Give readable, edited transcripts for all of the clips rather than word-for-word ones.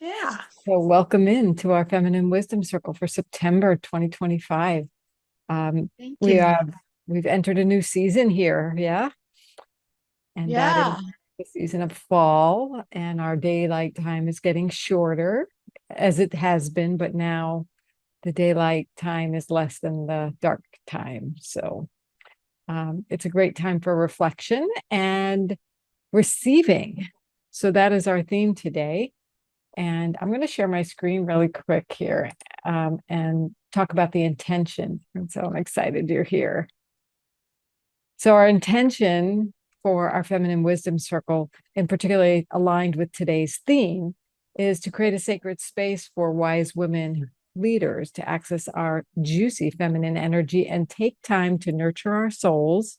Yeah. So welcome in to our Feminine Wisdom Circle for September 2025. Um, Thank we you. have we've entered a new season here, yeah, and that is Yeah. the season of fall, and our daylight time is getting shorter, as it has been, but now the daylight time is less than the dark time. So it's a great time for reflection and receiving. So that is our theme today. And I'm going to share my screen really quick here and talk about the intention. And so I'm excited you're here. So, our intention for our Feminine Wisdom Circle, and particularly aligned with today's theme, is to create a sacred space for wise women leaders to access our juicy feminine energy and take time to nurture our souls,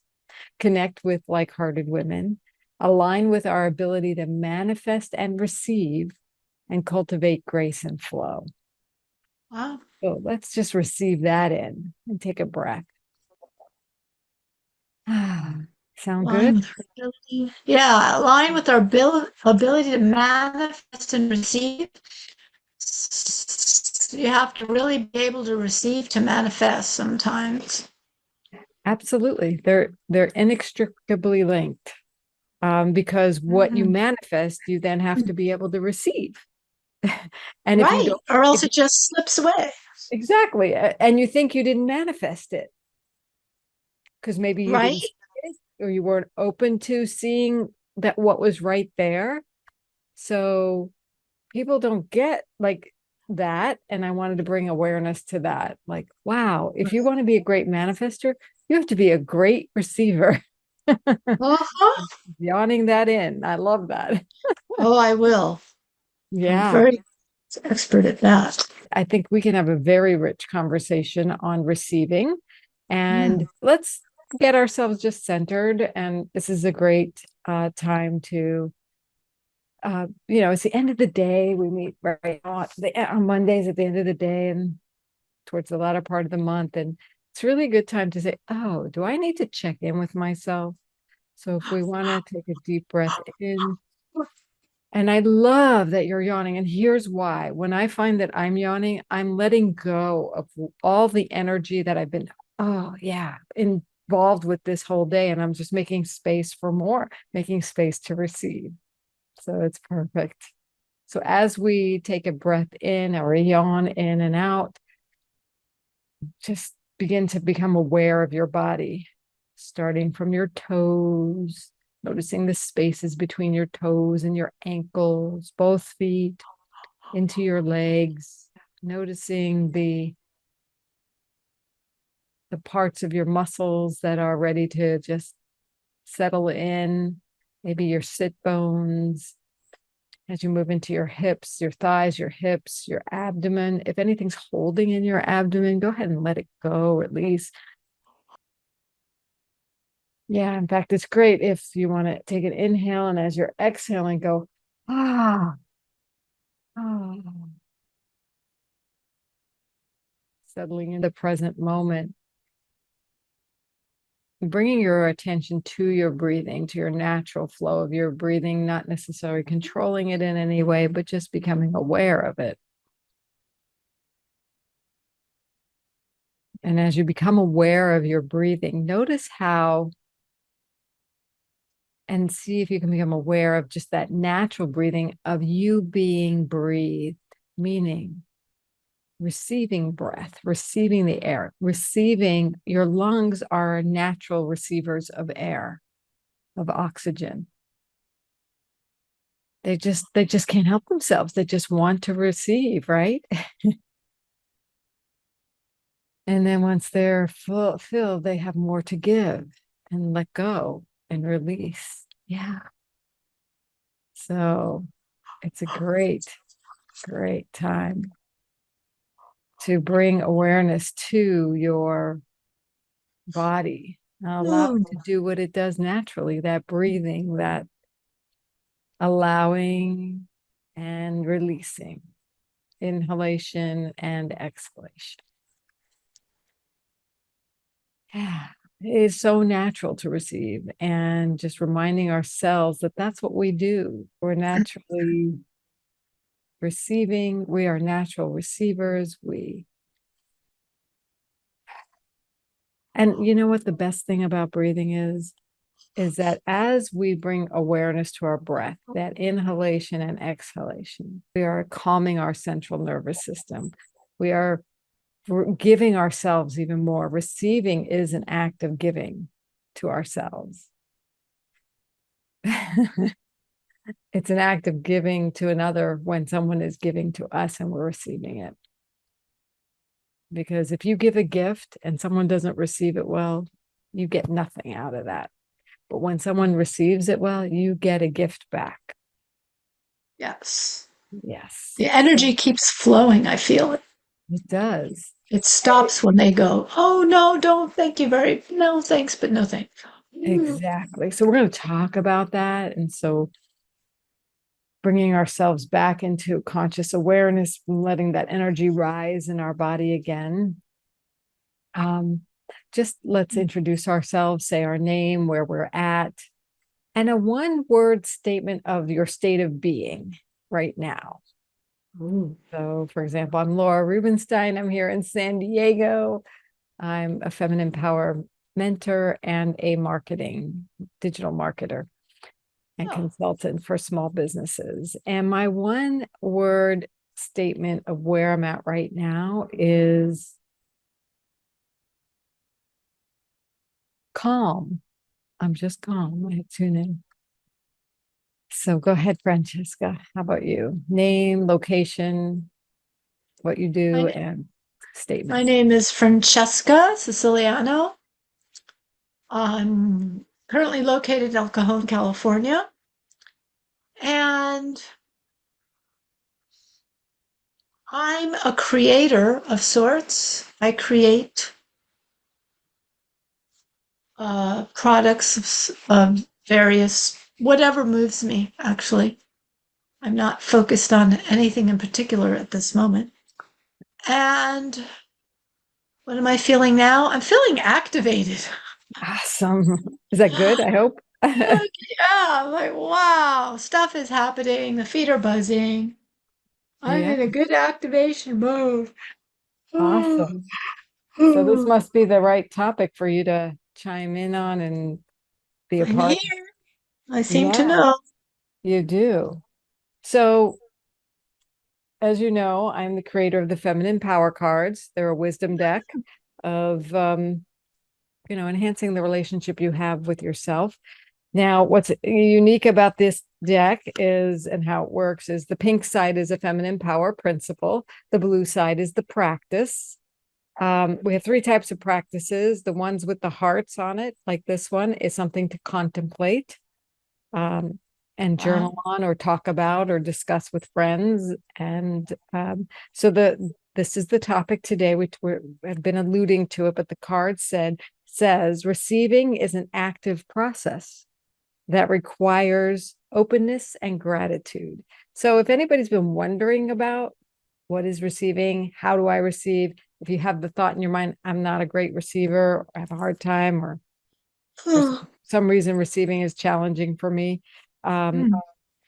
connect with like hearted women, align with our ability to manifest and receive, and cultivate grace and flow. Wow. So let's just receive that in and take a breath. Sound Align good? with our ability. Yeah, align with our ability to manifest and receive. You have to really be able to receive to manifest sometimes. Absolutely. They're inextricably linked. Because what you Mhm. manifest, you then have to be able to receive. And if you Right. don't, Or else if it just slips away. exactly, and you think you didn't manifest it because maybe you Right? didn't see it or you weren't open to seeing that what was right there. So people don't get like that. And I wanted to bring awareness to that. Like, wow, if you want to be a great manifester, you have to be a great receiver. Uh-huh. Yawning that in. I love that. Oh, I will. I'm Yeah. very expert at that. I think we can have a very rich conversation on receiving. Mm. And let's get ourselves just centered. And this is a great time to it's the end of the day. We meet right on Mondays at the end of the day and towards the latter part of the month. And it's really a good time to say, oh, do I need to check in with myself? So if we want to take a deep breath in, and I love that you're yawning. And here's why. When I find that I'm yawning, I'm letting go of all the energy that I've been, oh, yeah, involved with this whole day. And I'm just making space for more, making space to receive. So it's perfect. So as we take a breath in or a yawn in and out, just begin to become aware of your body, starting from your toes, noticing the spaces between your toes and your ankles, both feet into your legs, noticing the parts of your muscles that are ready to just settle in, maybe your sit bones, as you move into your hips, your thighs, your hips, your abdomen. If anything's holding in your abdomen, go ahead and let it go, at least. Yeah, in fact, it's great if you want to take an inhale and as you're exhaling, go, ah, ah, settling in the present moment, bringing your attention to your breathing, to your natural flow of your breathing, not necessarily controlling it in any way, but just becoming aware of it. And as you become aware of your breathing, notice how and see if you can become aware of just that natural breathing of you being breathed, meaning receiving breath, receiving the air, receiving your lungs are natural receivers of air, of oxygen. They just can't help themselves. They just want to receive, right? And then once they're filled, they have more to give and let go and release. Yeah. So it's a great time to bring awareness to your body, allow Mm. it to do what it does naturally, that breathing, that allowing and releasing, inhalation and exhalation. Yeah, it is so natural to receive, and just reminding ourselves that that's what we do. We're naturally receiving. We are natural receivers. And you know what the best thing about breathing is that as we bring awareness to our breath, that inhalation and exhalation, we are calming our central nervous system. We are giving ourselves even more. Receiving is an act of giving to ourselves. It's an act of giving to another when someone is giving to us and we're receiving it. Because if you give a gift and someone doesn't receive it well, you get nothing out of that. But when someone receives it well, you get a gift back. Yes. Yes, The energy keeps flowing. I feel it. it does. It stops when they go, oh, no, don't, thank you very, no, thanks, but no thanks. Exactly. So we're going to talk about that. And so bringing ourselves back into conscious awareness, letting that energy rise in our body again. Um, just let's introduce ourselves, say our name, where we're at, and a one-word statement of your state of being right now. Ooh. So, for example, I'm Laura Rubenstein. I'm here in San Diego. I'm a feminine power mentor and a digital marketer and Oh, consultant for small businesses. And my one word statement of where I'm at right now is calm. I'm just calm. I tune in. So go ahead, Francesca. How about you? Name, location, what you do, my, and my statement. name is Francesca Siciliano. I'm currently located in El Cajon, California. And I'm a creator of sorts. I create products of various, whatever moves me, actually. I'm not focused on anything in particular at this moment. And what am I feeling now? I'm feeling activated. Awesome. Is that good? I hope. Yeah, I'm like, wow, stuff is happening. The feet are buzzing. I'm Yeah, in a good activation mode. awesome. So this must be the right topic for you to chime in on and be a I'm part. here. I seem to Yeah, know. you do. So, as you know, I'm the creator of the Feminine Power Cards. They're a wisdom deck of, enhancing the relationship you have with yourself. Now, what's unique about this deck is, and how it works is the pink side is a feminine power principle. The blue side is the practice. We have three types of practices. The ones with the hearts on it, like this one, is something to contemplate um, and Wow. journal on, or talk about, or discuss with friends. And so this is the topic today, which have been alluding to it, but the card says receiving is an active process that requires openness and gratitude. So if anybody's been wondering about what is receiving, how do I receive? If you have the thought in your mind, I'm not a great receiver, or I have a hard time, or for some reason receiving is challenging for me, um, Hmm.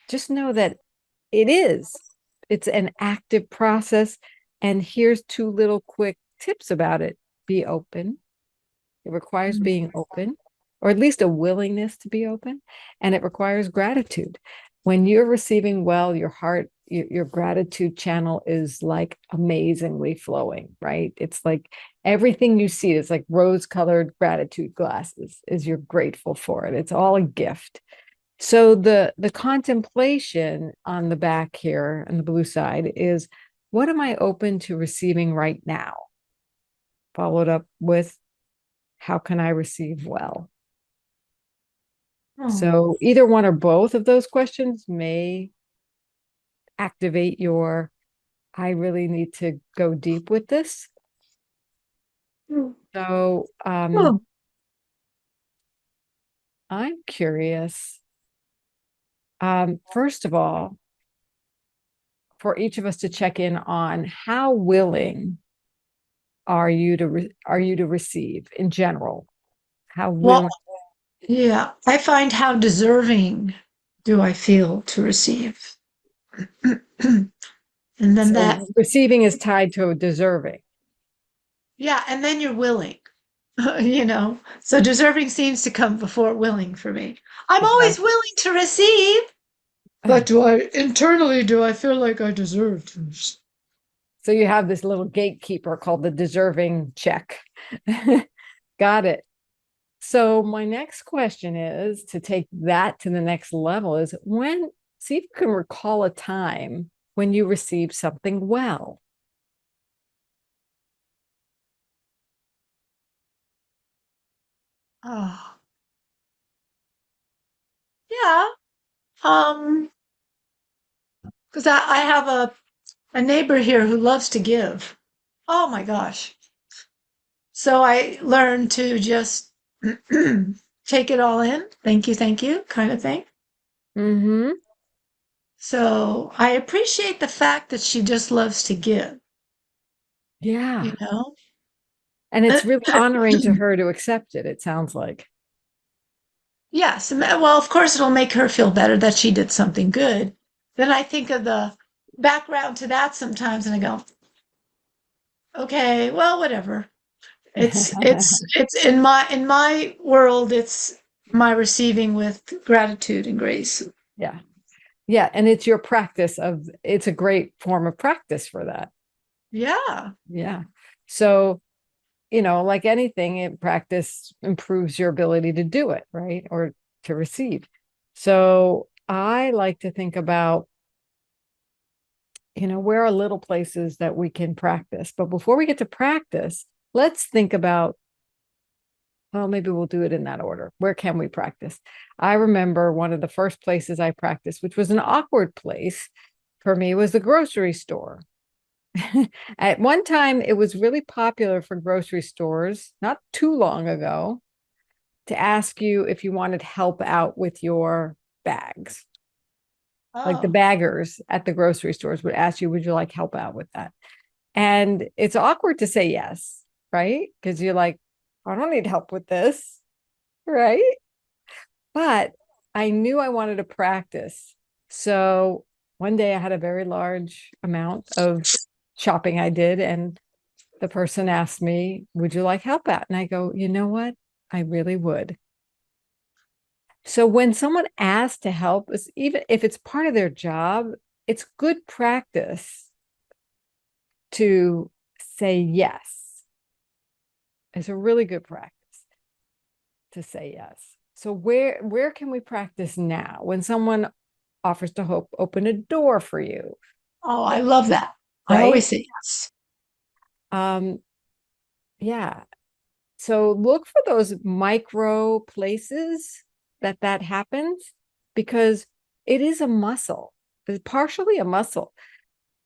just know that it is. It's an active process. And here's two little quick tips about it. Be open. It requires Hmm. being open, or at least a willingness to be open, and it requires gratitude. When you're receiving well, your heart, your gratitude channel is like amazingly flowing, right? It's like everything you see is like rose-colored gratitude glasses, is you're grateful for it. It's all a gift. So the contemplation on the back here on the blue side is, what am I open to receiving right now? Followed up with, how can I receive well? Oh. So either one or both of those questions may activate your, I really need to go deep with this. Hmm. So Oh. I'm curious. First of all, for each of us to check in on, how willing are you to receive in general? How Well, willing? yeah, I find how deserving do I feel to receive? And then that, So receiving is tied to deserving. yeah, and then you're willing, you know. So deserving seems to come before willing for me. I'm always Exactly. willing to receive, but do I feel like I deserve to? So you have this little gatekeeper called the deserving check. Got it. So my next question is to take that to the next level is see if you can recall a time when you received something well. Oh, yeah. Because I have a neighbor here who loves to give. Oh my gosh. So I learned to just take it all in. Thank you, kind of thing. Mm-hmm. So I appreciate the fact that she just loves to give, you Yeah. know? And it's really honoring to her to accept it, it sounds like. Yes. Well, of course, it'll make her feel better that she did something good. Then I think of the background to that sometimes and I go, okay, well, whatever. It's in my world, it's my receiving with gratitude and grace. Yeah. Yeah. And it's your practice of it's a great form of practice for that. Yeah. Yeah. So, like anything, practice improves your ability to do it, right? Or to receive. So I like to think about, where are little places that we can practice. But before we get to practice, let's think about, well, maybe we'll do it in that order. Where can we practice? I remember one of the first places I practiced, which was an awkward place for me, was the grocery store. At one time, it was really popular for grocery stores, not too long ago, to ask you if you wanted help out with your bags. Like the Oh, baggers at the grocery stores would ask you, would you like help out with that? And it's awkward to say yes, right? Because you're like, I don't need help with this, right? But I knew I wanted to practice. So one day I had a very large amount of shopping I did, and the person asked me, would you like help out? And I go, you know what? I really would. So when someone asks to help, even if it's part of their job, it's good practice to say yes. It's a really good practice to say yes. So where can we practice now when someone offers to open a door for you, oh, I love that. I right? always say yes. Um, yeah. So look for those micro places that happens because it is a muscle. It's partially a muscle.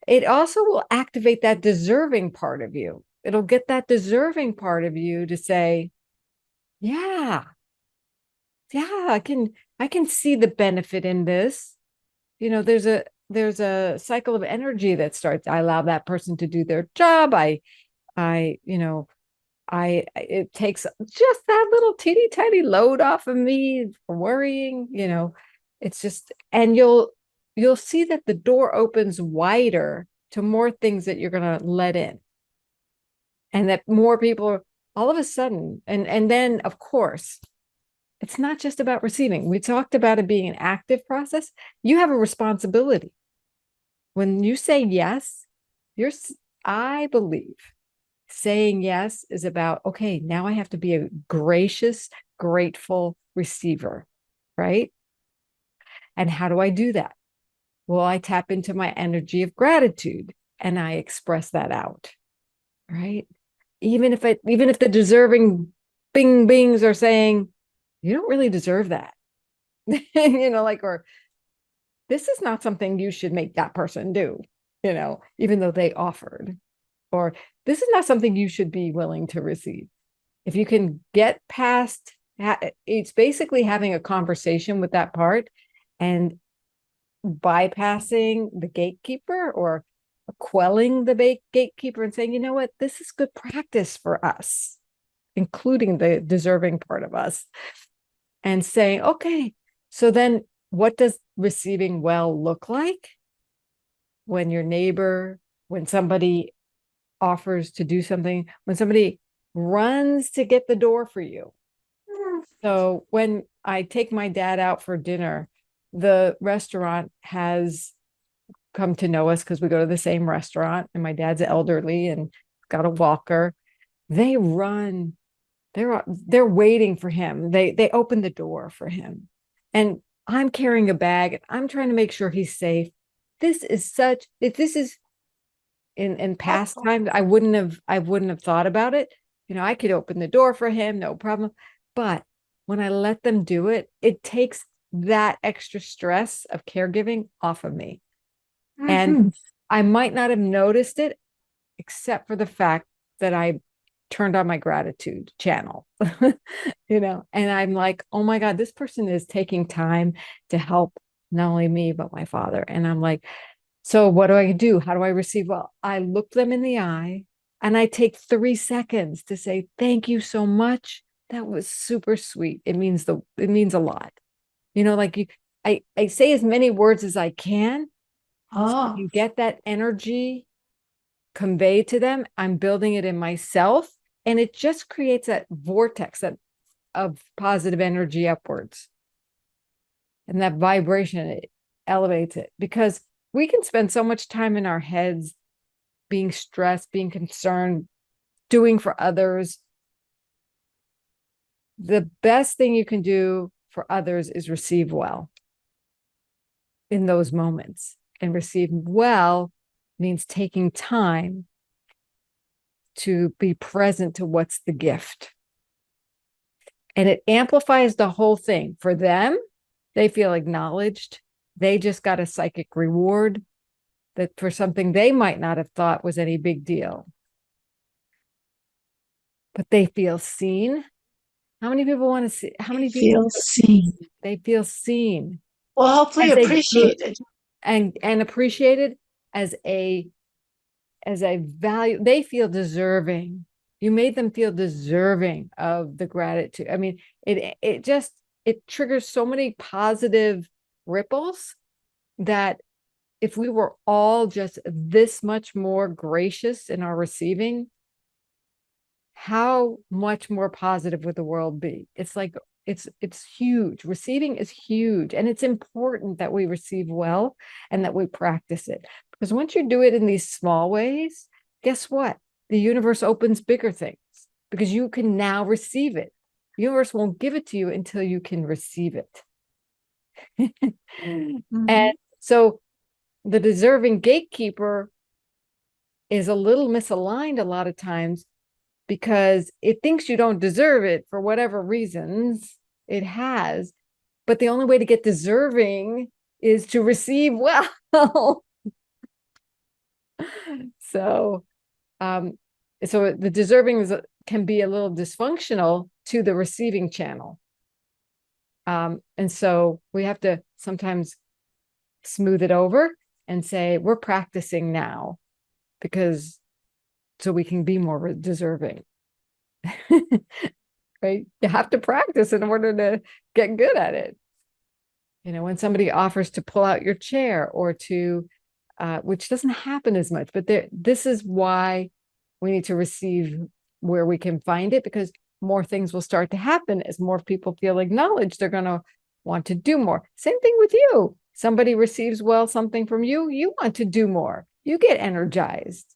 It also will activate that deserving part of you. It'll get that deserving part of you to say, yeah, yeah, I can see the benefit in this. There's a cycle of energy that starts. I allow that person to do their job. I, you know, it takes just that little teeny tiny load off of me for worrying. It's just, and you'll see that the door opens wider to more things that you're going to let in, and that more people are all of a sudden, and then of course it's not just about receiving. We talked about it being an active process. You have a responsibility when you say yes. you're I believe saying yes is about, okay, now I have to be a gracious, grateful receiver, right? And how do I do that? Well, I tap into my energy of gratitude and I express that out, right? Even if the deserving bing bings are saying, you don't really deserve that, or this is not something you should make that person do, even though they offered, or this is not something you should be willing to receive. If you can get past, it's basically having a conversation with that part and bypassing the gatekeeper or quelling the gatekeeper and saying, you know what, this is good practice for us, including the deserving part of us, and saying, okay, so then what does receiving well look like? when your neighbor, when somebody offers to do something, when somebody runs to get the door for you. So when I take my dad out for dinner, the restaurant has come to know us because we go to the same restaurant, and my dad's elderly and got a walker. They run, they're waiting for him. They open the door for him. And I'm carrying a bag and I'm trying to make sure he's safe. This is in past times, I wouldn't have thought about it. I could open the door for him, no problem. But when I let them do it, it takes that extra stress of caregiving off of me. And Mm-hmm. I might not have noticed it except for the fact that I turned on my gratitude channel, and I'm like, oh my God, this person is taking time to help not only me, but my father. And I'm like, so what do I do? How do I receive? Well, I look them in the eye and I take 3 seconds to say, thank you so much. That was super sweet. It means a lot. Like I say as many words as I can. So I Oh. can get that energy conveyed to them. I'm building it in myself. And it just creates that vortex of positive energy upwards. And that vibration, it elevates it, because we can spend so much time in our heads being stressed, being concerned, doing for others. The best thing you can do for others is receive well in those moments. And receive well means taking time to be present to what's the gift. And it amplifies the whole thing. For them, they feel acknowledged. They just got a psychic reward that for something they might not have thought was any big deal. But they feel seen. How many people want to see? How many people Feel seen. they feel seen Well, hopefully as a good appreciated. and appreciated as a value? They feel deserving. You made them feel deserving of the gratitude. I mean, it triggers so many positive ripples that if we were all just this much more gracious in our receiving, how much more positive would the world be? It's like it's huge. Receiving is huge, and it's important that we receive well and that we practice it, because once you do it in these small ways, guess what? The universe opens bigger things, because you can now receive it. The universe won't give it to you until you can receive it. Mm-hmm. And so the deserving gatekeeper is a little misaligned a lot of times, because it thinks you don't deserve it for whatever reasons it has. But the only way to get deserving is to receive well. so, um, so the deserving can be a little dysfunctional to the receiving channel. And so we have to sometimes smooth it over and say, we're practicing now, because so we can be more deserving. Right? You have to practice in order to get good at it. When somebody offers to pull out your chair or to, which doesn't happen as much, but this is why we need to receive where we can find it, because more things will start to happen as more people feel acknowledged. They're going to want to do more. Same thing with you. Somebody receives well something from you, you want to do more. You get energized.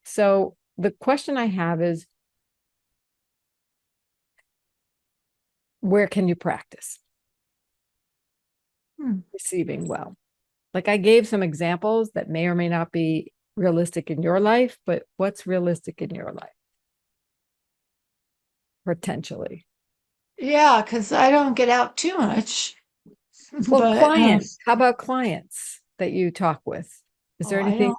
So the question I have is, where can you practice receiving well? Like, I gave some examples that may or may not be realistic in your life, but what's realistic in your life? Potentially. Yeah, because I don't get out too much. Well, But clients, how about clients that you talk with? Is there oh, I anything don't.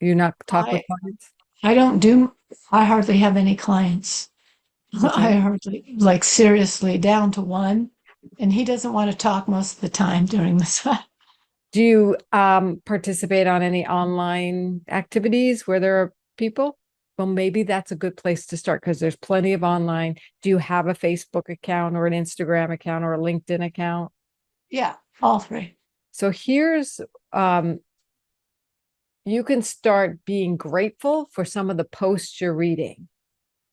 you not talk with I clients? I don't do. I hardly have any clients. I Okay. hardly, like, seriously, down to one, and he doesn't want to talk most of the time during this. Do you participate on any online activities where there are people? Well, maybe that's a good place to start, because there's plenty of online. Do you have a Facebook account or an Instagram account or a LinkedIn account? Yeah, all three. So here's you can start being grateful for some of the posts you're reading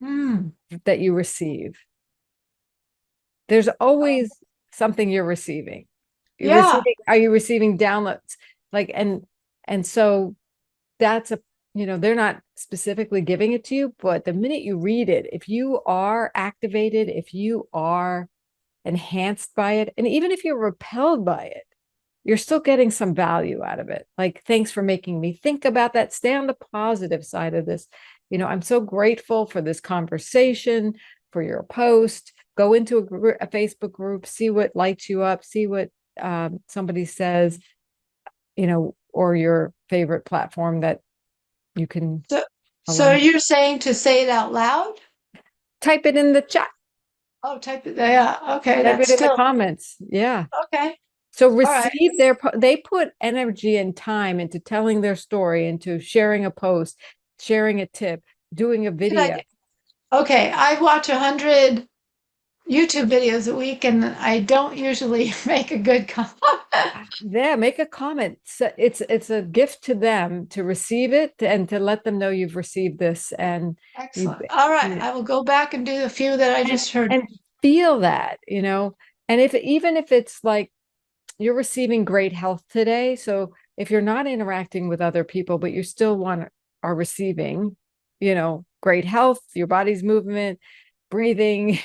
Mm. that you receive. There's always something you're receiving. Yeah. Are you receiving downloads? Like, and so that's they're not specifically giving it to you, but the minute you read it, if you are activated, if you are enhanced by it, and even if you're repelled by it, you're still getting some value out of it. Like, thanks for making me think about that. Stay on the positive side of this. I'm so grateful for this conversation, for your post. Go into a Facebook group, see what lights you up, see what somebody says, or your favorite platform that you can So, so align. you're saying to say it out loud? Type it in the chat, Oh, type it. Yeah. Okay. type That's it in the still comments. Yeah. okay. So All right. receive they put energy and time into telling their story, into sharing a post, sharing a tip, doing a Good video. idea. Okay. I watch 100 YouTube videos a week, and I don't usually make a good comment. Yeah, make a comment. So it's a gift to them to receive it and to let them know you've received this, and you Excellent. All right. you know, I will go back and do a few that I and, just heard. and feel that, and if even if it's like you're receiving great health today. So if you're not interacting with other people, but you still are receiving, great health, your body's movement, breathing,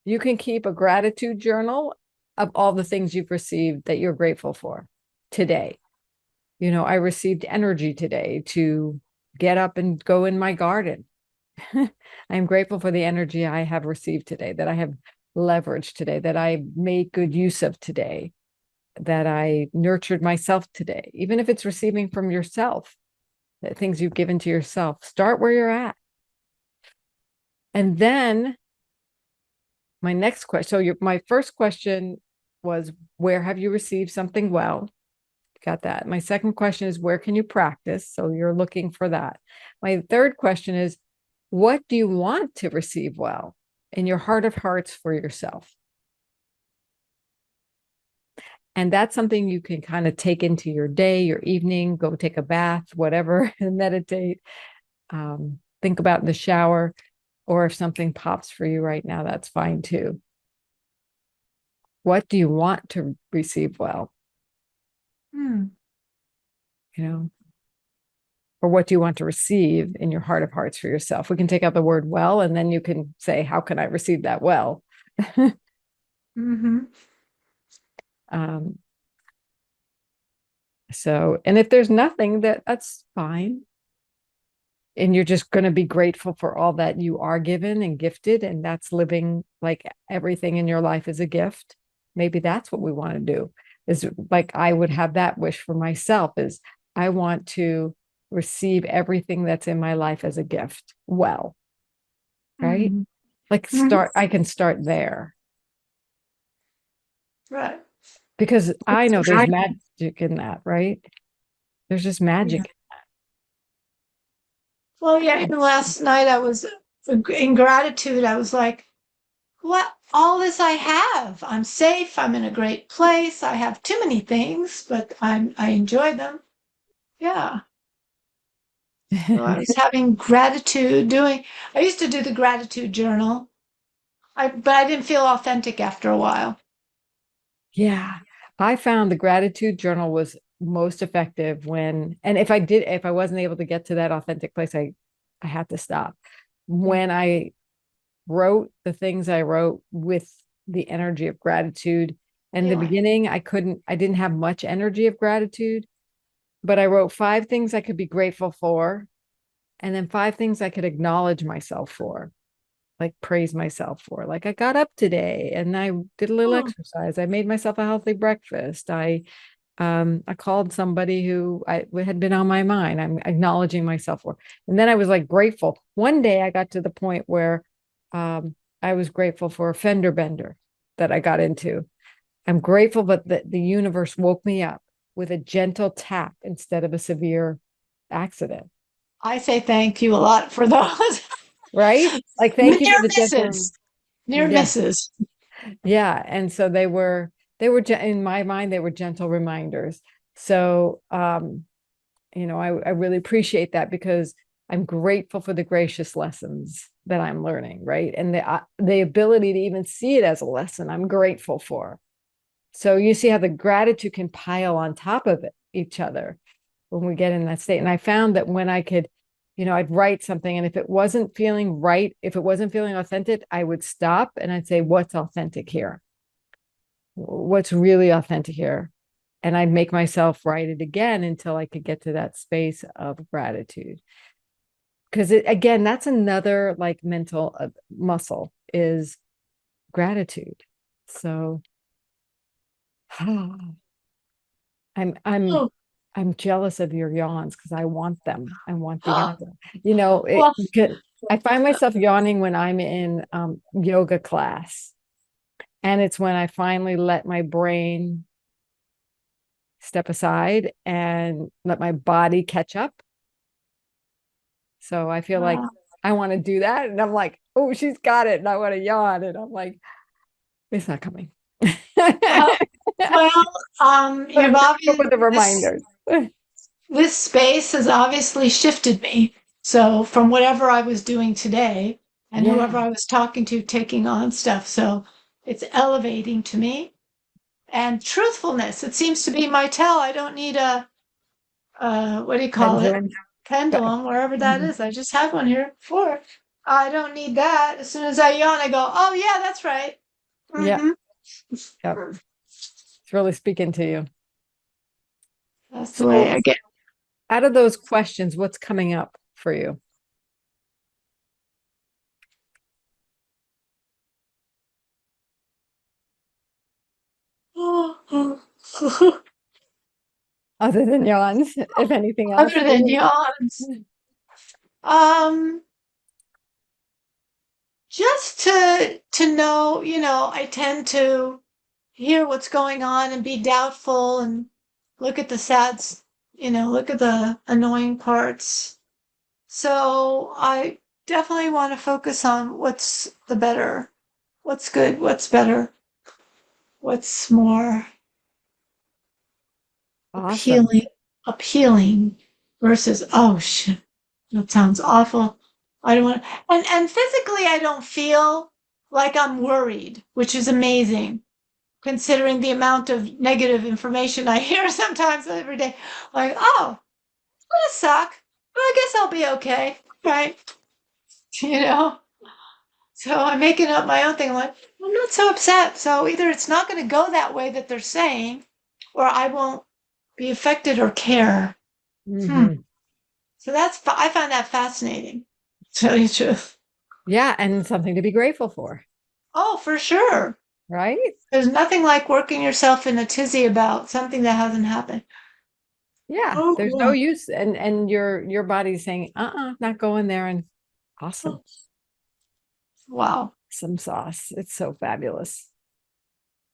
you can keep a gratitude journal of all the things you've received that you're grateful for today. I received energy today to get up and go in my garden. I'm grateful for the energy I have received today, that I have leveraged today, that I made good use of today, that I nurtured myself today, even if it's receiving from yourself, the things you've given to yourself. Start where you're at. And then my next question. So my first question was, where have you received something well? Got that. My second question is, where can you practice? So you're looking for that. My third question is, what do you want to receive well in your heart of hearts for yourself? And that's something you can kind of take into your day, your evening, go take a bath, whatever, and meditate, think about in the shower, or if something pops for you right now, that's fine too. What do you want to receive well? Hmm. You know, or what do you want to receive in your heart of hearts for yourself? We can take out the word well, and then you can say, how can I receive that well? Mm-hmm. um, and if there's nothing, that's fine. And you're just going to be grateful for all that you are given and gifted. And that's living like everything in your life is a gift. Maybe that's what we want to do, is like, I would have that wish for myself, is I want to receive everything that's in my life as a gift. Well, right? Mm-hmm. Like Mm-hmm. I can start there, Right. because I know there's magic in that, right? There's just Yeah. magic. Well, yeah. And last night I was in gratitude. I was like, what? All this I have. I'm safe. I'm in a great place. I have too many things, but I enjoy them. Yeah. So I was having gratitude doing, I used to do the gratitude journal. But I didn't feel authentic after a while. Yeah. I found the gratitude journal was most effective when, and if I wasn't able to get to that authentic place, I had to stop. Yeah. When I wrote the things I wrote with the energy of gratitude. In the Feeling. beginning, I didn't have much energy of gratitude, but I wrote 5 things I could be grateful for, and then 5 things I could acknowledge myself for, like praise myself for. Like, I got up today and I did a little Hmm. exercise. I made myself a healthy breakfast. I called somebody who had been on my mind. I'm acknowledging myself for. And then I was like grateful. One day I got to the point where I was grateful for a fender bender that I got into. I'm grateful, but the universe woke me up with a gentle tap instead of a severe accident. I say thank you a lot for those. Right? Like, thank you Near for the gentle. misses. Near Yeah. misses. Yeah. And so they were in my mind, they were gentle reminders. So, I really appreciate that because I'm grateful for the gracious lessons that I'm learning, right? And the ability to even see it as a lesson, I'm grateful for. So you see how the gratitude can pile on top of each other when we get in that state. And I found that when I could, I'd write something, and if it wasn't feeling right, if it wasn't feeling authentic, I would stop and I'd say, what's authentic here? What's really authentic here? And I'd make myself write it again until I could get to that space of gratitude. Because again, that's another like mental muscle is gratitude. So I'm I'm Oh, I'm jealous of your yawns because I want them. I want the oh, yawns. You know, it, well, I find myself yawning when I'm in yoga class, and it's when I finally let my brain step aside and let my body catch up. So I feel like uh, I want to do that, and I'm like, oh, she's got it, and I want to yawn, and I'm like, it's not coming. uh, well, But you've I'm grateful obviously for the this reminders. this space has obviously shifted me. So from whatever I was doing today and whoever Yeah, I was talking to, taking on stuff. So it's elevating to me. And truthfulness, it seems to be my tell. I don't need a what do you call it? pendulum. Pendulum, wherever that Mhm. is. I just had one here before. I don't need that. As soon as I yawn, I go, oh yeah, that's right. Yeah, Mm-hmm. yeah, it's really speaking to you. That's the way So, I get. out of those questions, what's coming up for you other than yawns, if anything else? Other than yawns. Um, just to know, I tend to hear what's going on and be doubtful and look at the look at the annoying parts. So I definitely want to focus on what's the better, what's good, what's better, what's more Awesome. appealing, appealing versus, oh shit, that sounds awful. I don't want, and physically I don't feel like I'm worried, which is amazing considering the amount of negative information I hear sometimes every day. Like, oh, it's gonna suck, but I guess I'll be okay, right? You know. So I'm making up my own thing. I'm like, I'm not so upset. So either it's not going to go that way that they're saying, or I won't be affected or care. Hmm. Hmm. So I find that fascinating. To tell you the truth. Yeah, and something to be grateful for, Oh, for sure. right? There's nothing like working yourself in a tizzy about something that hasn't happened. Yeah, Oh, there's no God. use, and your body's saying, not going there, and awesome, Wow. some sauce. It's so fabulous.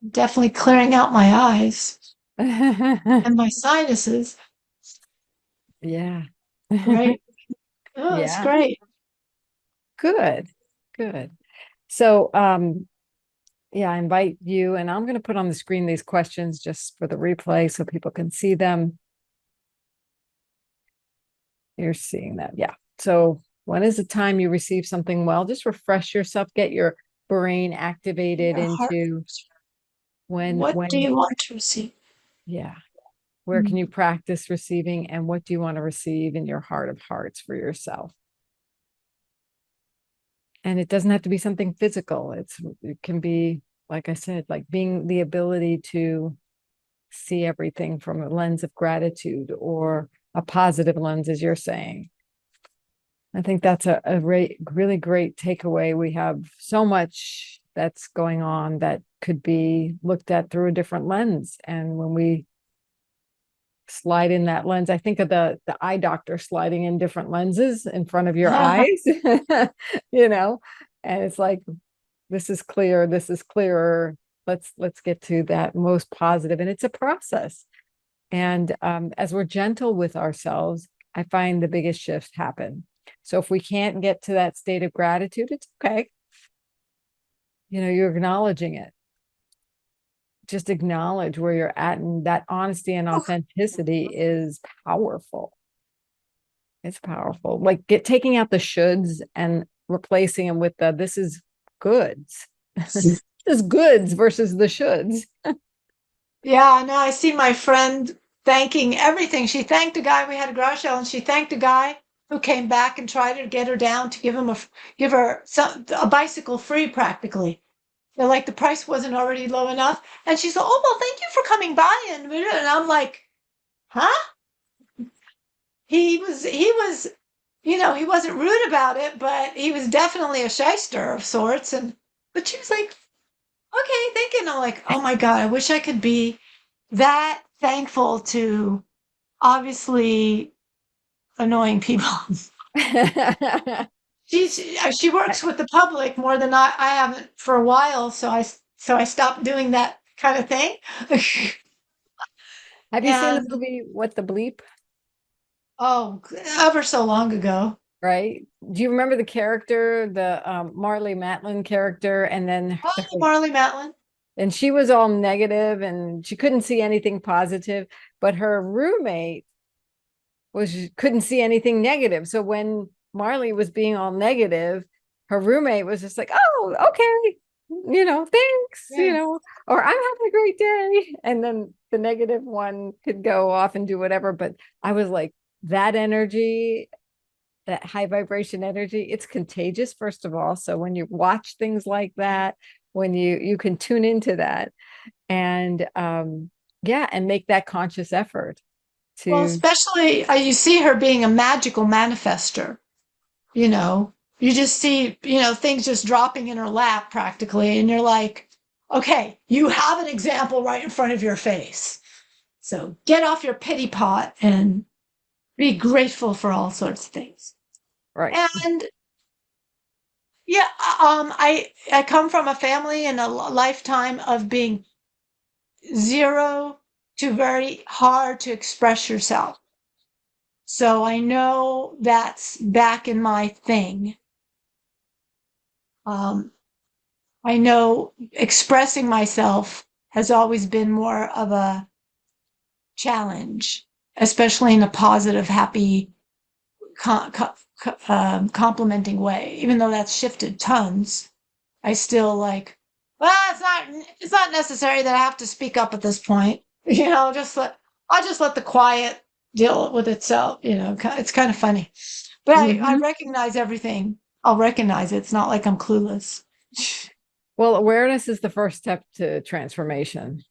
Definitely clearing out my eyes and my sinuses. Yeah. Great. Oh, it's Yeah. great. Good. Good. So, yeah, I invite you, and I'm going to put on the screen these questions just for the replay so people can see them. You're seeing that. Yeah. So, when is the time you receive something well? Just refresh yourself, get your brain activated Your heart. into What do when, you want to receive? yeah, where can Mm. you practice receiving, and what do you want to receive in your heart of hearts for yourself? And it doesn't have to be something physical. It can be, like I said, like being the ability to see everything from a lens of gratitude or a positive lens, as you're saying. I think that's a really great takeaway. We have so much that's going on that could be looked at through a different lens. And when we slide in that lens, I think of the eye doctor sliding in different lenses in front of your eyes, you know, and it's like, this is clear, this is clearer. Let's get to that most positive. And it's a process. And as we're gentle with ourselves, I find the biggest shifts happen. So if we can't get to that state of gratitude, it's okay. You're acknowledging it. just acknowledge where you're at, and that honesty and authenticity is powerful. It's powerful. Like taking out the shoulds and replacing them with the this is goods. This is goods versus the shoulds. Yeah, no, I see my friend thanking everything. She thanked a guy. We had a garage sale, and she thanked a guy who came back and tried to get her down to give her a bicycle free, practically. They're like the price wasn't already low enough, and she said, "Oh well, thank you for coming by." And I'm like, "Huh?" He was, he wasn't rude about it, but he was definitely a shyster of sorts. And but she was like, "Okay, thank you." And I'm like, "Oh my God, I wish I could be that thankful to obviously annoying people." She works with the public more than I haven't for a while, so I stopped doing that kind of thing. Have you seen the And movie What the Bleep? oh, ever so long ago. Right? Do you remember the character, the Marley Matlin character, and then Oh, Marley Matlin. and she was all negative and she couldn't see anything positive, but her roommate was couldn't see anything negative. So when Marley was being all negative, her roommate was just like, "Oh, okay, thanks, Yeah. or I'm having a great day." And then the negative one could go off and do whatever. But I was like, that energy, that high vibration energy, it's contagious, first of all. So when you watch things like that, when you can tune into that and yeah, and make that conscious effort Well, to especially you see her being a magical manifester. You know, you just see, things just dropping in her lap practically, and you're like, okay, you have an example right in front of your face. So get off your pity pot and be grateful for all sorts of things. right. And yeah, I come from a family and a lifetime of being zero to very hard to express yourself. So I know that's back in my thing. Um, I know expressing myself has always been more of a challenge, especially in a positive, happy, complimenting way. Even though that's shifted tons, I still like. Well, it's not necessary that I have to speak up at this point. I'll just let the quiet deal with itself. It's kind of funny, but I Mhm. recognize everything. I'll recognize it. It's not like I'm clueless. Well, awareness is the first step to transformation.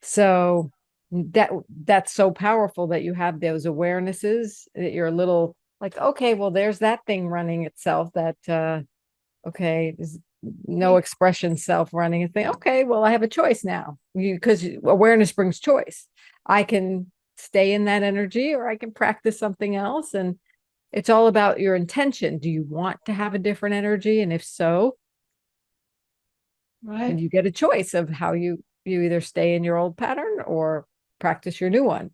So that's so powerful that you have those awarenesses, that you're a little like, okay, well, there's that thing running itself, that okay, there's no expression self running a thing. Okay, well, I have a choice now. Because awareness brings choice. I can stay in that energy or I can practice something else. And it's all about your intention. Do you want to have a different energy? And if so, and Right. you get a choice of how you either stay in your old pattern or practice your new one.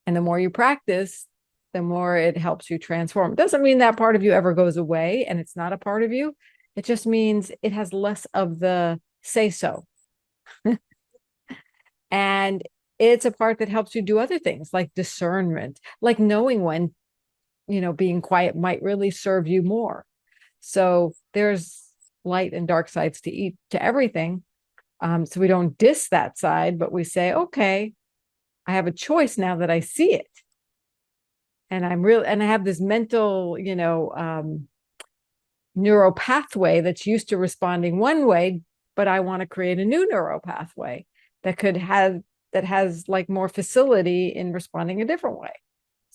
And the more you practice, the more it helps you transform. It doesn't mean that part of you ever goes away and it's not a part of you. It just means it has less of the say so. And it's a part that helps you do other things like discernment, like knowing when, being quiet might really serve you more. So there's light and dark sides to everything. So we don't diss that side, but we say, okay, I have a choice now that I see it. And I have this mental, neural pathway that's used to responding one way, but I want to create a new neural pathway that has like more facility in responding a different way.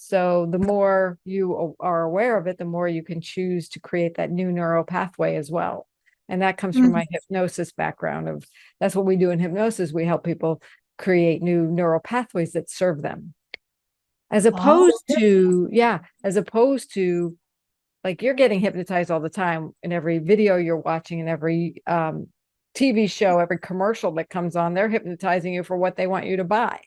So the more you are aware of it, the more you can choose to create that new neural pathway as well. And that comes from Mm. my hypnosis background of that's what we do in hypnosis. We help people create new neural pathways that serve them. Oh, As opposed to like you're getting hypnotized all the time in every video you're watching, in every TV show, every commercial that comes on, they're hypnotizing you for what they want you to buy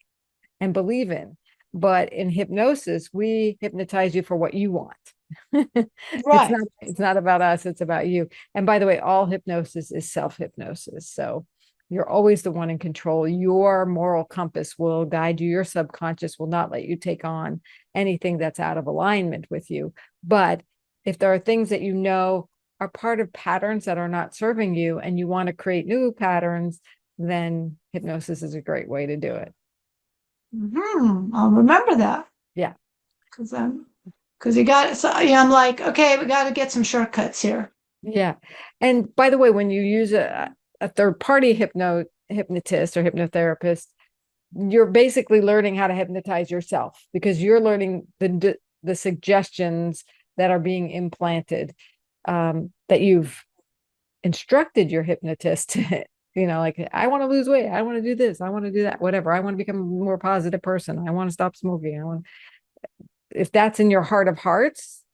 and believe in. But in hypnosis, we hypnotize you for what you want. right. It's not about us, it's about you. And by the way, all hypnosis is self-hypnosis. So You're always the one in control. Your moral compass will guide you. Your subconscious will not let you take on anything that's out of alignment with you. But if there are things that you know are part of patterns that are not serving you and you want to create new patterns, then hypnosis is a great way to do it. I'll remember that. Yeah. Because you got so I'm like, okay, we got to get some shortcuts here. Yeah. And by the way, when you use a third party hypnotist or hypnotherapist, you're basically learning how to hypnotize yourself because you're learning the suggestions that are being implanted, that you've instructed your hypnotist to, like, I want to lose weight, I want to do this, I want to do that, whatever, I want to become a more positive person, I want to stop smoking, if that's in your heart of hearts,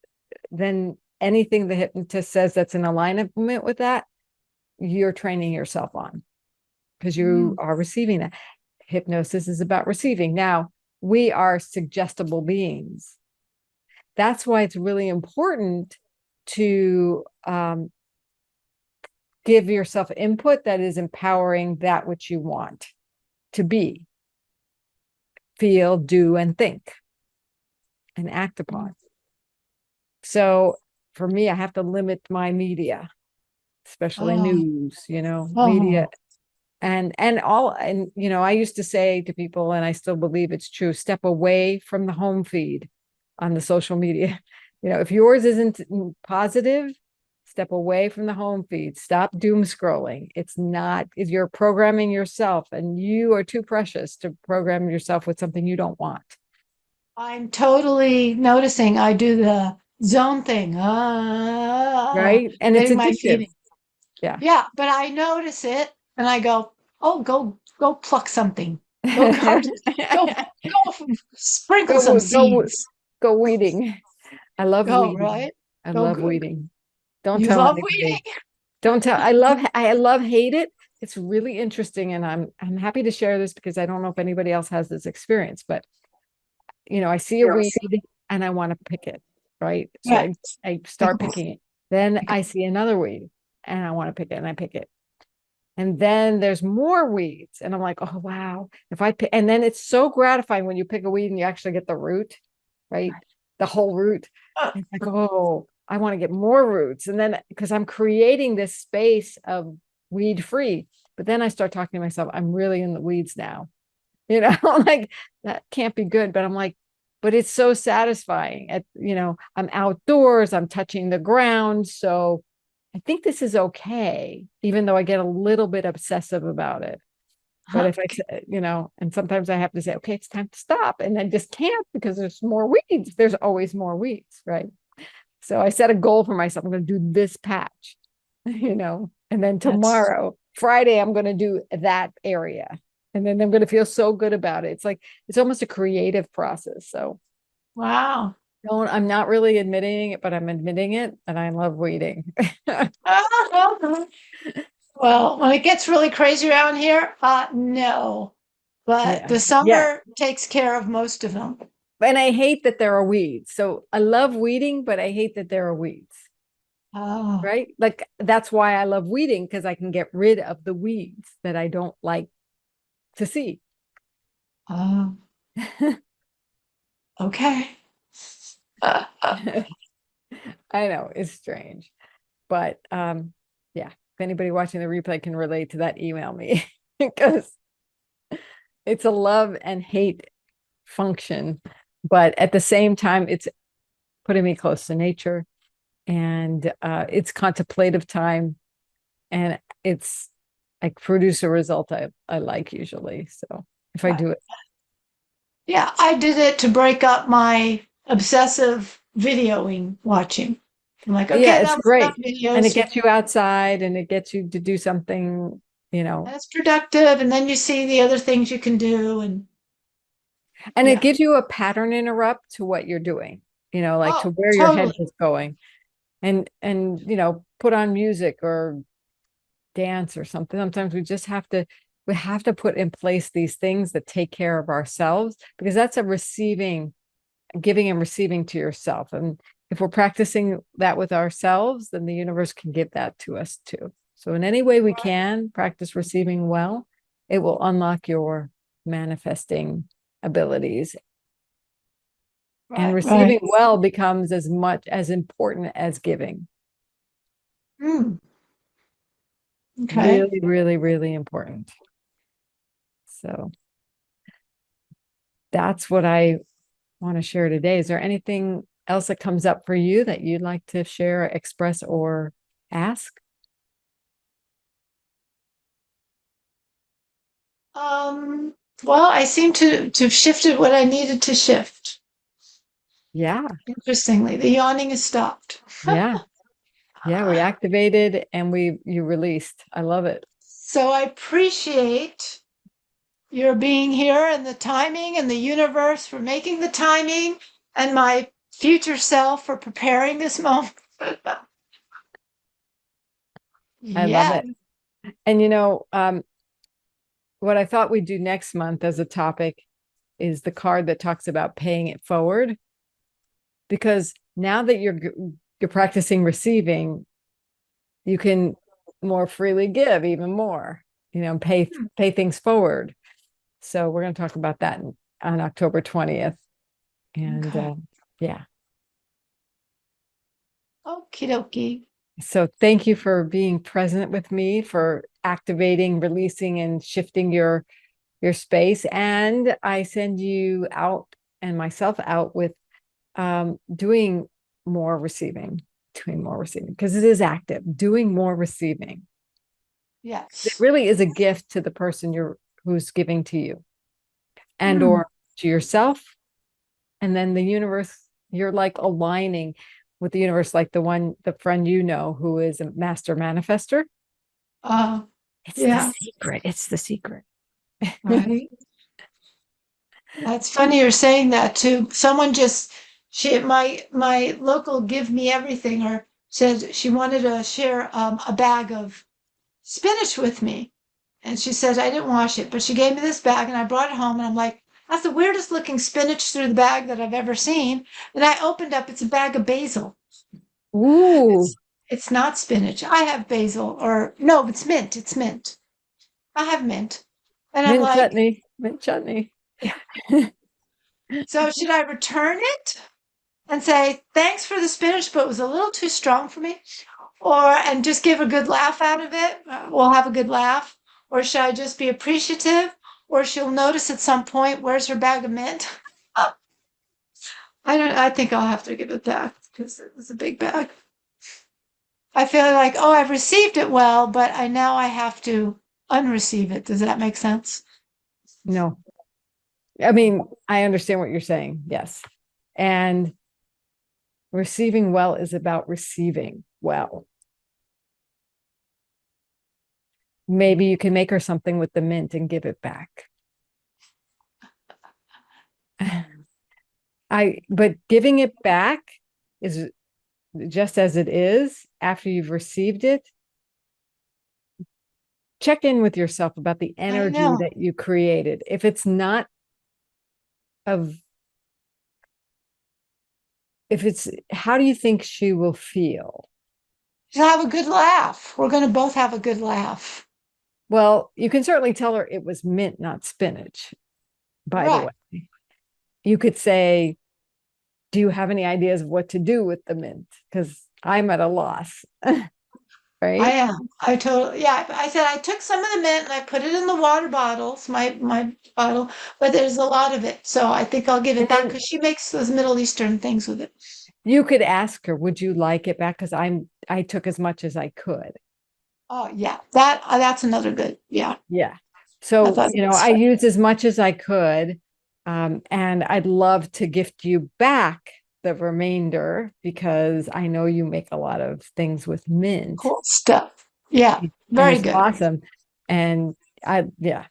then anything the hypnotist says that's in alignment with that, you're training yourself on because you are receiving that. Hypnosis is about receiving. Now, we are suggestible beings. That's why it's really important to give yourself input that is empowering that which you want to be, feel, do, and think, and act upon. So for me, I have to limit my media, especially Oh, news, media. oh, And I used to say to people, and I still believe it's true, step away from the home feed on the social media. If yours isn't positive, step away from the home feed. Stop doom scrolling. It's not, if you're programming yourself, and you are too precious to program yourself with something you don't want. I'm totally noticing I do the zone thing. Right. And it's Getting my addictive. feeding. Yeah. Yeah, but I notice it and I go, oh, go pluck something. Go garden. Go sprinkle some go seeds. go weeding. I love Go, weeding. right? I Go love good. weeding. Don't You tell love anybody. weeding? Don't tell. I love hate it. It's really interesting, and I'm happy to share this because I don't know if anybody else has this experience, but I see a weed and I want to pick it, right? So Yeah. I start picking it. Then I see another weed and I want to pick it and I pick it. And then there's more weeds and I'm like, oh wow. If I pick, and then it's so gratifying when you pick a weed and you actually get the root, right? The whole root. It's like, oh, I want to get more roots. And then because I'm creating this space of weed free, but then I start talking to myself, I'm really in the weeds now. Like that can't be good. But I'm like, but it's so satisfying. I'm outdoors, I'm touching the ground. So I think this is okay, even though I get a little bit obsessive about it. But if I, and sometimes I have to say, okay, it's time to stop. And I just can't because there's more weeds. There's always more weeds, right? So I set a goal for myself. I'm going to do this patch, and then That's tomorrow, Friday, I'm going to do that area. And then I'm going to feel so good about it. It's like, it's almost a creative process. So wow. I'm not really admitting it, but I'm admitting it. And I love weeding. Well, when it gets really crazy around here, no. But Yeah. the Yeah. summer takes care of most of them. And I hate that there are weeds. So I love weeding, but I hate that there are weeds. Oh, Right. Like that's why I love weeding because I can get rid of the weeds that I don't like to see. oh, okay. I know it's strange, but yeah, if anybody watching the replay can relate to that, email me because it's a love and hate function, but at the same time, it's putting me close to nature and it's contemplative time and it's like produce a result I like usually. So if I Right. do it, Yeah, I did it to break up my obsessive videoing watching. I'm like, yeah, okay, it's that was enough great. And it videos. gets you outside and it gets you to do something, That's productive. And then you see the other things you can do. And and it yeah. gives you a pattern interrupt to what you're doing, like to Oh, where your head totally. is going. And put on music or dance or something. Sometimes we have to put in place these things that take care of ourselves because that's a receiving, giving and receiving to yourself. And if we're practicing that with ourselves, then the universe can give that to us too. So, in any way we can practice receiving well, it will unlock your manifesting abilities. And Right, right. receiving well becomes as much as important as giving. Mm, okay. Really, really, really important. So, that's what I want to share today. Is there anything else that comes up for you that you'd like to share, express, or ask? Um, well, I seem to have shifted what I needed to shift. Yeah, Interestingly, the yawning has stopped. yeah, yeah. We activated and you released. I love it. So I appreciate your being here and the timing and the universe for making the timing and my future self for preparing this moment. I love Yeah. it. And what I thought we'd do next month as a topic is the card that talks about paying it forward. Because now that you're practicing receiving, you can more freely give even more. Pay things forward. So we're going to talk about that on October 20th. And Okay. yeah. Okie dokie. So thank you for being present with me, for activating, releasing, and shifting your space. And I send you out and myself out with doing more receiving, because it is active, doing more receiving. It Yes. really is a gift to the person who's giving to you and Mm. or to yourself. And then the universe, you're like aligning with the universe, like the friend who is a master manifester. Uh, It's the yeah. secret. It's the secret. Right. That's funny you're saying that too. Someone just my local Give Me Everything or said she wanted to share a bag of spinach with me. And she said I didn't wash it, but she gave me this bag and I brought it home and I'm like, that's the weirdest looking spinach through the bag that I've ever seen. And I opened up, it's a bag of basil. Ooh, It's not spinach. I have basil or no, it's mint. It's mint. I have mint. And I'm mint like, chutney, mint chutney. yeah. So should I return it and say, thanks for the spinach, but it was a little too strong for me? And just give a good laugh out of it? We'll have a good laugh. Or should I just be appreciative? Or she'll notice at some point, where's her bag of mint? I think I'll have to give it back because it was a big bag. I feel like, oh, I've received it well, but now I have to unreceive it. Does that make sense? No, I mean, I understand what you're saying. Yes. And receiving well is about receiving well. Maybe you can make her something with the mint and give it back. But giving it back is just as it is after you've received it. Check in with yourself about the I energy know. that you created. If it's not of, if it's, how do you think she will feel? She'll have a good laugh. We're going to both have a good laugh. Well, you can certainly tell her it was mint, not spinach, by the Right. way. You could say, do you have any ideas of what to do with the mint? Because I'm at a loss, I right? am. I totally, yeah. I said I took some of the mint and I put it in the water bottles, my bottle, but there's a lot of it. So I think I'll give it And back then because she makes those Middle Eastern things with it. you could ask her, would you like it back? Because I took as much as I could. Oh, yeah. That's another good. Yeah. Yeah. I So, thought that's I fun. used as much as I could. And I'd love to gift you back the remainder because I know you make a lot of things with mint Cool stuff. Yeah. and Very it's good. awesome. And yeah. I'll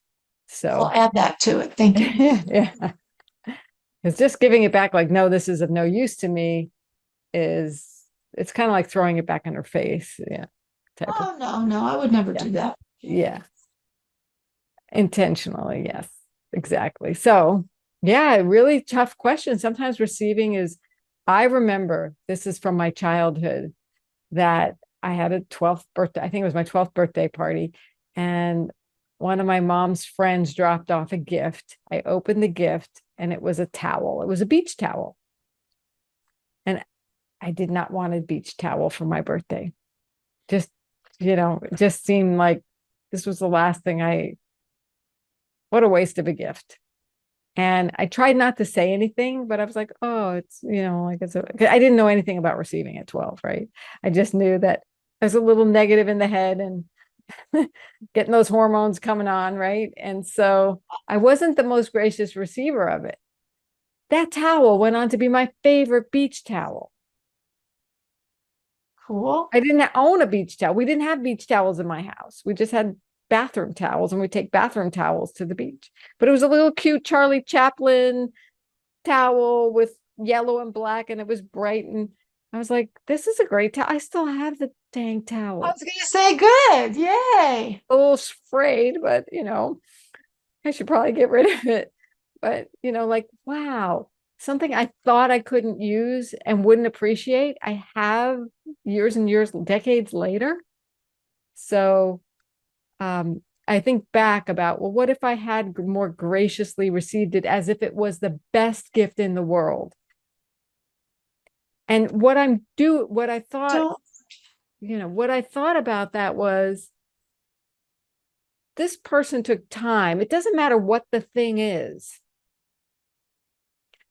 So, add that to it. Thank you. yeah. Because just giving it back, like, no, this is of no use to me, is it's kind of like throwing it back in her face. Yeah. Type of, Oh, no, no. I would never yeah. do that. Yeah. Intentionally, yes, exactly. So, yeah, really tough question. Sometimes receiving is, I remember this is from my childhood that I had a 12th birthday. I think it was my 12th birthday party. And one of my mom's friends dropped off a gift. I opened the gift and it was a towel. It was a beach towel. And I did not want a beach towel for my birthday. Just, it just seemed like this was the last thing what a waste of a gift. And I tried not to say anything, but I was like, oh, I didn't know anything about receiving at 12, right? I just knew that I was a little negative in the head and getting those hormones coming on, right? And so I wasn't the most gracious receiver of it. That towel went on to be my favorite beach towel. Cool. I didn't own a beach towel. We didn't have beach towels in my house. We just had bathroom towels, and we take bathroom towels to the beach. But it was a little cute Charlie Chaplin towel with yellow and black, and it was bright. And I was like, this is a great towel. I still have the dang I towel. was going to say good. Yay. A little frayed, but I should probably get rid of it. But like, wow, something I thought I couldn't use and wouldn't appreciate, I have years and years, decades later. So I think back about, well, what if I had more graciously received it as if it was the best gift in the world? And what I thought, So, what I thought about that was this person took time. It doesn't matter what the thing is,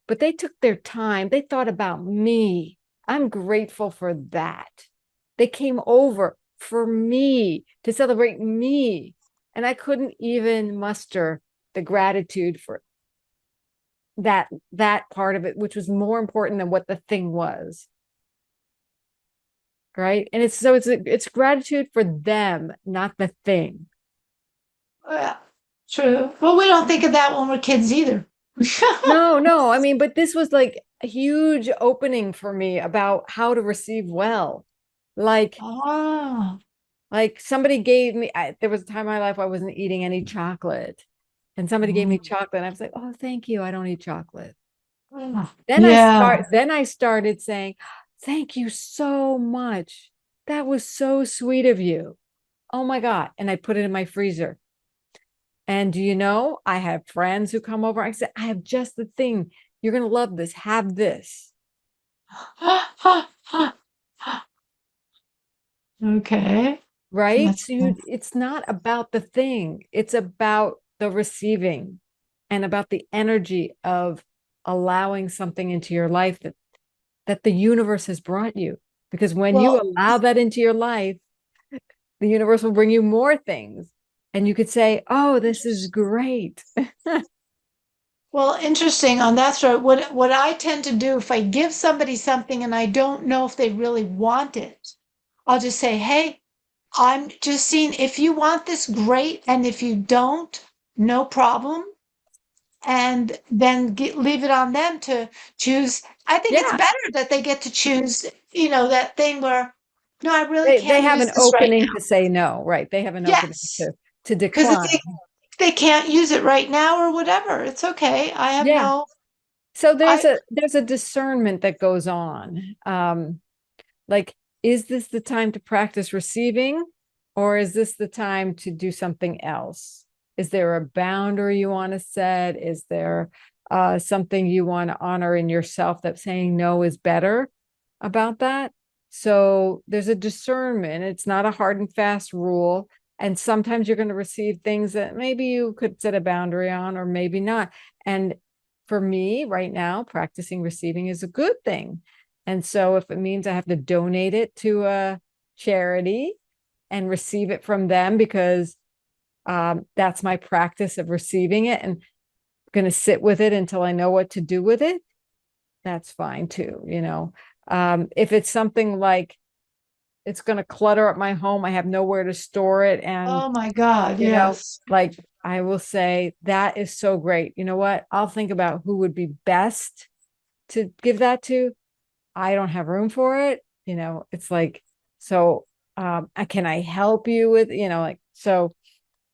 but they took their time. They thought about me. I'm grateful for that. They came over for me to celebrate me. And I couldn't even muster the gratitude for that part of it, which was more important than what the thing was. Right. And it's gratitude for them, not the thing. yeah, true. Well, we don't think of that when we're kids either. No, no. I mean, but this was like a huge opening for me about how to receive well. Like, Oh, like somebody gave me, there was a time in my life I wasn't eating any chocolate. And somebody gave me mm. chocolate. And I was like, oh, thank you. I don't eat chocolate. Oh, yeah. Then I started saying, thank you so much. That was so sweet of you. Oh my God. And I put it in my freezer. And do you know, I have friends who come over. I said, I have just the thing. You're going to love this. Have this. Okay. Right. That's So it's not about the thing, it's about the receiving and about the energy of allowing something into your life that the universe has brought you. Because when you well, allow that into your life, the universe will bring you more things. And you could say, oh, this is great. well, interesting on that story. What I tend to do if I give somebody something and I don't know if they really want it, I'll just say, "Hey, I'm just seeing if you want this, great, and if you don't, no problem." And then leave it on them to choose. I think it's Yeah. better that they get to choose, that thing where, no, I really They can't have use an this right opening now. to say no, right? They have an opening Yes. to Because if decline. they can't use it right now or whatever, it's okay. I have Yeah. no, So I, there's a discernment that goes on. Like, is this the time to practice receiving, or is this the time to do something else? Is there a boundary you want to set? Is there something you want to honor in yourself that saying no is better about that? So there's a discernment. It's not a hard and fast rule. And sometimes you're going to receive things that maybe you could set a boundary on, or maybe not. And for me right now, practicing receiving is a good thing. And so if it means I have to donate it to a charity and receive it from them because that's my practice of receiving it and going to sit with it until I know what to do with it, that's fine too. If it's something like it's going to clutter up my home, I have nowhere to store it. And, oh my God, you know, yes. like I will say, that is so great. You know what? I'll think about who would be best to give that to. I don't have room for it. It's like, so can I help you with, like, so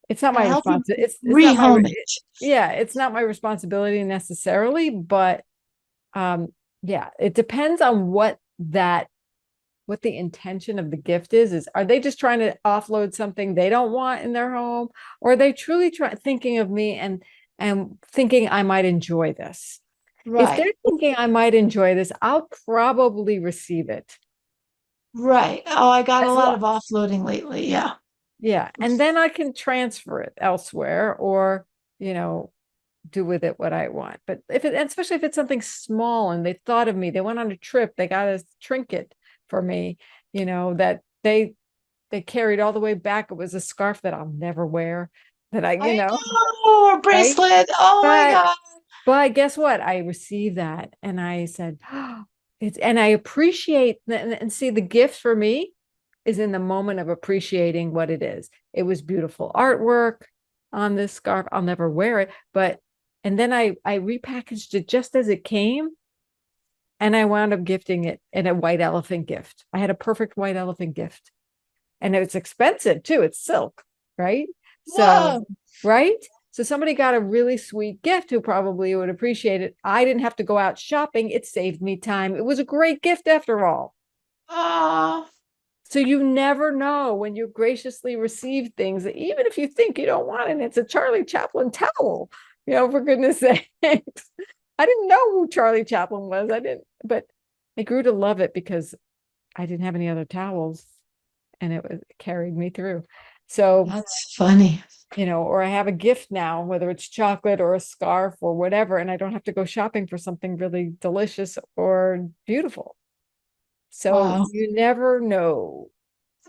it's not I my help you responsibility. It's not rehome it. yeah, it's not my responsibility necessarily, but yeah, it depends on what that what the intention of the gift is are they just trying to offload something they don't want in their home, or are they truly thinking of me and thinking I might enjoy this? If Right. they're thinking I might enjoy this, I'll probably receive it. Right. Oh, I got a As lot long, of offloading lately. Yeah. yeah, and then I can transfer it elsewhere, or you know, do with it what I want. But if it, especially if it's something small and they thought of me, they went on a trip, they got a trinket for me, that they carried all the way back. It was a scarf that I'll never wear, that I, I know. Or right? bracelet. Oh my But God. but guess what? I received that and I said, oh, and I appreciate and see the gift for me is in the moment of appreciating what it is. It was beautiful artwork on this scarf. I'll never wear it, but and then I repackaged it just as it came, and I wound up gifting it in a white elephant gift. I had a perfect white elephant gift, and it's expensive too. It's silk, right? So, Whoa. right? So somebody got a really sweet gift who probably would appreciate it. I didn't have to go out shopping. It saved me time. It was a great gift after all. Oh, So you never know when you graciously receive things, that even if you think you don't want it, it's a Charlie Chaplin towel, for goodness sakes. I didn't know who Charlie Chaplin was. I didn't, but I grew to love it because I didn't have any other towels, and it carried me through. So, that's funny. or I have a gift now, whether it's chocolate or a scarf or whatever, and I don't have to go shopping for something really delicious or beautiful. So Wow. you never know.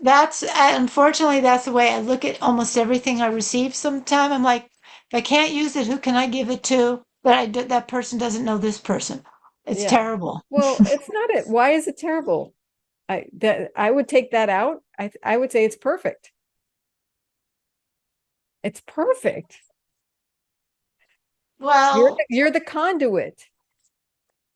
That's unfortunately that's the way I look at almost everything I receive sometime. I'm like, if I can't use it, who can I give it to? That person doesn't know this person. It's Yeah. terrible. Well, it's not it. Why is it terrible? I would take that out. I would say it's perfect. It's perfect. Well, You're the conduit.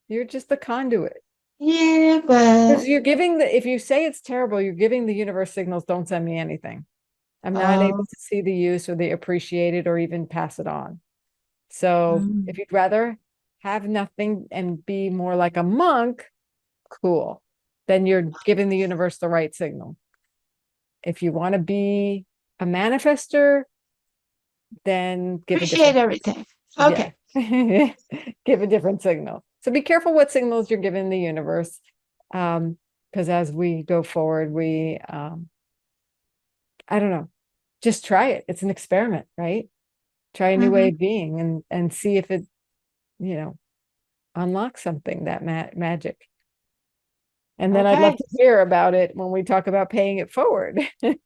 You're just the conduit. yeah, Because but you're giving if you say it's terrible, you're giving the universe signals, don't send me anything. I'm not able um, to see the use or the appreciate it or even pass it on. So mm, if you'd rather have nothing and be more like a monk, cool. Then you're giving the universe the right signal. If you want to be a manifester, then give a appreciate different, everything. yeah, Okay. give a different signal. So be careful what signals you're giving the universe. Because as we go forward, I don't know, just try it. It's an experiment, right? Try a new way Hmm. of being and see if it, you know, unlocks something, that magic. And then I'd love Okay. to hear about it when we talk about paying it forward in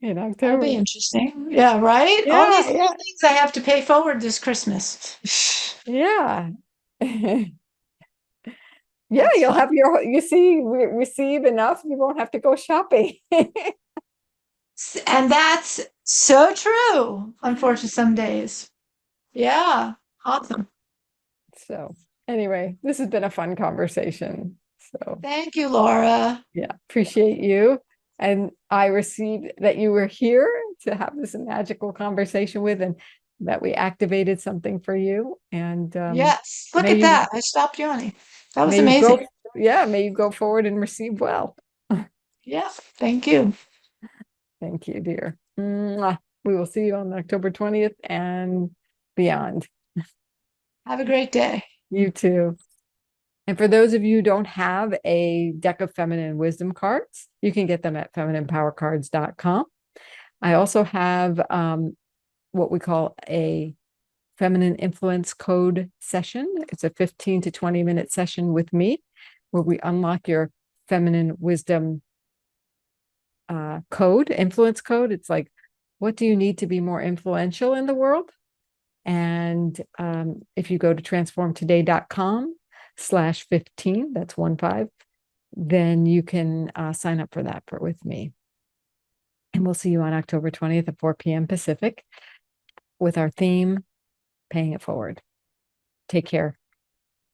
That'll be October. interesting. Yeah, right? All Yeah, these yeah, little things I have to pay forward this Christmas. yeah. Yeah, That's you'll fun. have you see, receive enough, you won't have to go shopping. And that's so true, unfortunately, some days. Yeah. Awesome. So, anyway, this has been a fun conversation. So, Thank you, Laura. yeah, appreciate you. And I received that you were here to have this magical conversation with, and that we activated something for you. And Yes. Look may at you that. I stopped yawning. That was may you amazing. go, yeah, may you go forward and receive well. Yeah. Thank you. Thank you, dear. Mwah. We will see you on October 20th and beyond. Have a great day. You too. And for those of you who don't have a deck of feminine wisdom cards, you can get them at femininepowercards.com. I also have what we call a feminine influence code session. It's a 15 to 20-minute session with me where we unlock your feminine wisdom code, influence code. It's like, what do you need to be more influential in the world? And if you go to transformtoday.com/15, that's 15, then you can sign up for that with me. And we'll see you on October 20th at 4 p.m. Pacific with our theme, Paying It Forward. Take care.